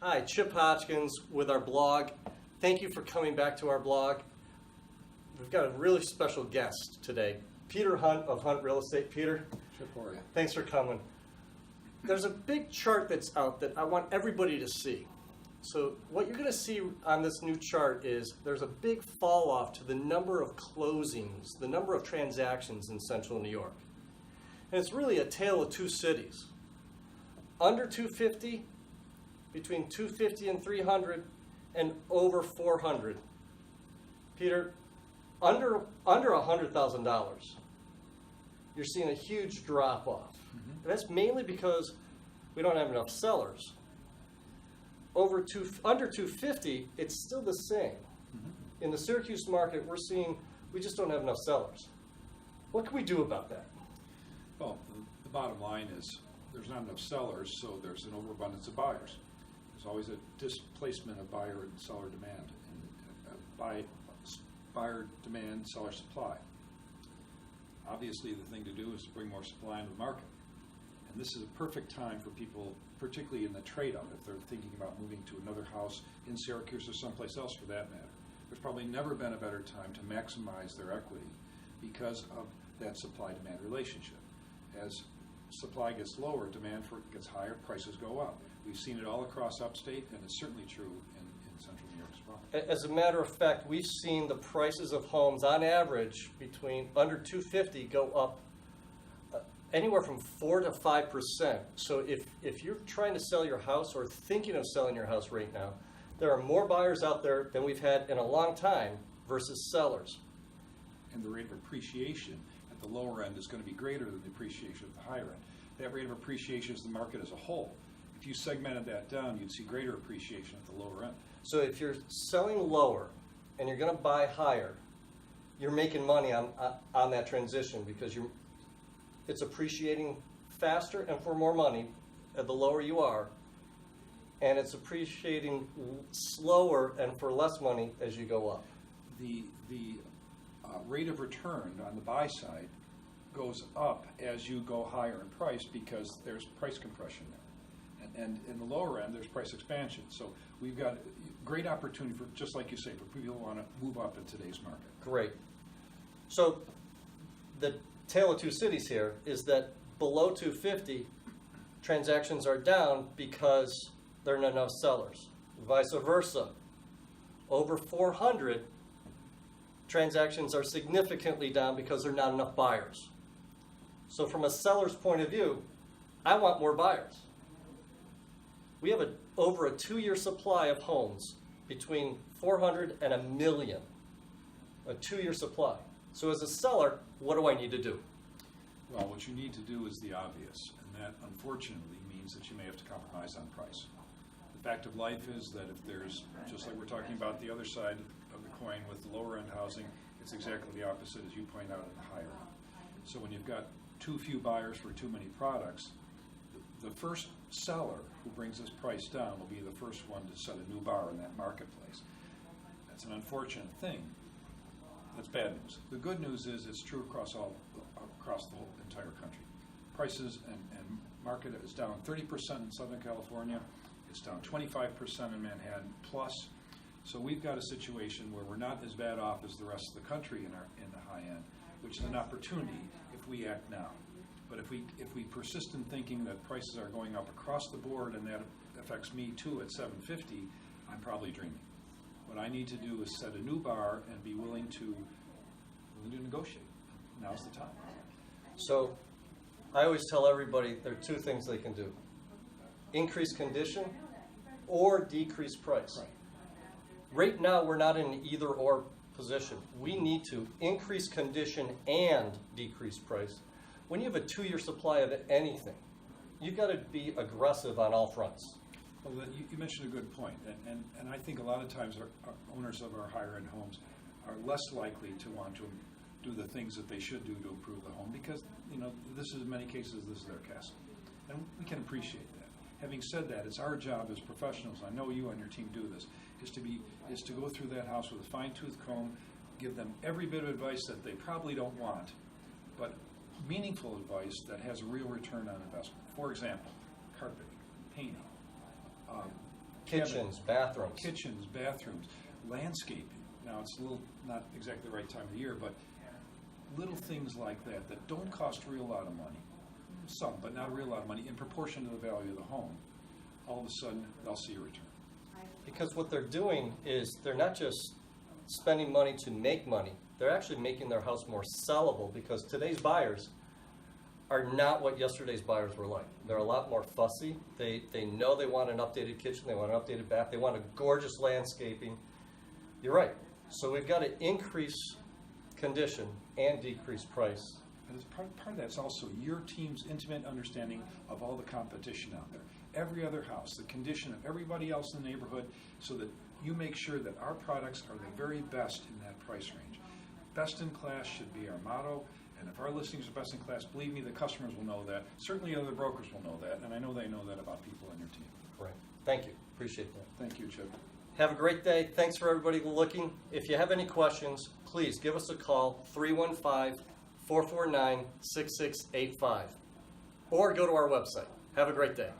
Hi, Chip Hodgkins with our blog. Thank you for coming back to our blog. We've got a really special guest today, Peter Hunt of Hunt Real Estate. Peter, Chip, how are you? thanks for coming. There's a big chart that's out that I want everybody to see. So what you're going to see on this new chart is there's a big fall off to the number of closings, the number of transactions in central New York. And it's really a tale of two cities. Under 250, between 250 and 300, and over 400. Peter, under $100,000, you're seeing a huge drop off. And that's mainly because we don't have enough sellers. Under 250, it's still the same. In the Syracuse market, we're seeing we just don't have enough sellers. What can we do about that? Well, the bottom line is there's not enough sellers, so there's an overabundance of buyers. There's always a displacement of buyer and seller demand, and buyer demand, seller supply. Obviously, the thing to do is to bring more supply into the market. And this is a perfect time for people, particularly in the trade-up, if they're thinking about moving to another house in Syracuse or someplace else for that matter. There's probably never been a better time to maximize their equity because of that supply-demand relationship. As supply gets lower, demand for it gets higher, prices go up. We've seen it all across upstate, and it's certainly true in central New York as well. As a matter of fact, we've seen the prices of homes on average between under 250 go up anywhere from 4 to 5%. So if you're trying to sell your house or thinking of selling your house right now, there are more buyers out there than we've had in a long time versus sellers. And the rate of appreciation at the lower end is going to be greater than the appreciation at the higher end. That rate of appreciation is the market as a whole. If you segmented that down, you'd see greater appreciation at the lower end. So if you're selling lower and you're going to buy higher, you're making money on that transition because it's appreciating faster and for more money at the lower you are, and it's appreciating slower and for less money as you go up. The rate of return on the buy side goes up as you go higher in price because there's price compression there. And in the lower end, there's price expansion. So we've got great opportunity for, just like you say, for people who want to move up in today's market. Great. So the tale of two cities here is that below 250, transactions are down because there are not enough sellers. Vice versa. Over 400, transactions are significantly down because there are not enough buyers. So from a seller's point of view, I want more buyers. We have over a 2-year supply of homes between 400 and 1 million. A 2-year supply. So as a seller, what do I need to do? Well, what you need to do is the obvious, and that unfortunately means that you may have to compromise on price. The fact of life is that if there's, just like we're talking about the other side of the coin with the lower end housing, it's exactly the opposite as you point out at the higher end. So when you've got too few buyers for too many products, the first seller who brings this price down will be the first one to set a new bar in that marketplace. That's an unfortunate thing. That's bad news. The good news is it's true across the whole entire country. Prices and market is down 30% in Southern California. It's down 25% in Manhattan plus. So we've got a situation where we're not as bad off as the rest of the country in the high end, which is an opportunity if we act now. But if we persist in thinking that prices are going up across the board and that affects me too at 750, I'm probably dreaming. What I need to do is set a new bar and be willing to negotiate. Now's the time. So I always tell everybody there are two things they can do. Increase condition or decrease price. Right now we're not in an either or position. We need to increase condition and decrease price. When you have a 2-year supply of anything, you've got to be aggressive on all fronts. Well, you mentioned a good point, and I think a lot of times our owners of our higher-end homes are less likely to want to do the things that they should do to improve the home because, this is in many cases, this is their castle. And we can appreciate that. Having said that, it's our job as professionals, I know you and your team do this, is to go through that house with a fine-tooth comb, give them every bit of advice that they probably don't want, but meaningful advice that has a real return on investment. For example, carpeting, painting, Kitchens, bathrooms. Kitchens, bathrooms, landscaping. Now, it's a little, not exactly the right time of the year, but little things like that that don't cost a real lot of money, some, but not a real lot of money, in proportion to the value of the home, all of a sudden, they'll see a return. Because what they're doing is they're not just spending money to make money, they're actually making their house more sellable, because today's buyers are not what yesterday's buyers were like. They're a lot more fussy. They know they want an updated kitchen, they want an updated bath, they want a gorgeous landscaping. You're right. So we've got to increase condition and decrease price. And as part of that's also your team's intimate understanding of all the competition out there. Every other house, the condition of everybody else in the neighborhood, so that you make sure that our products are the very best in that price range. Best in class should be our motto, and if our listings are best in class, believe me, the customers will know that. Certainly other brokers will know that, and I know they know that about people on your team. Right. Thank you. Appreciate that. Thank you, Chip. Have a great day. Thanks for everybody looking. If you have any questions, please give us a call, 315-449-6685, or go to our website. Have a great day.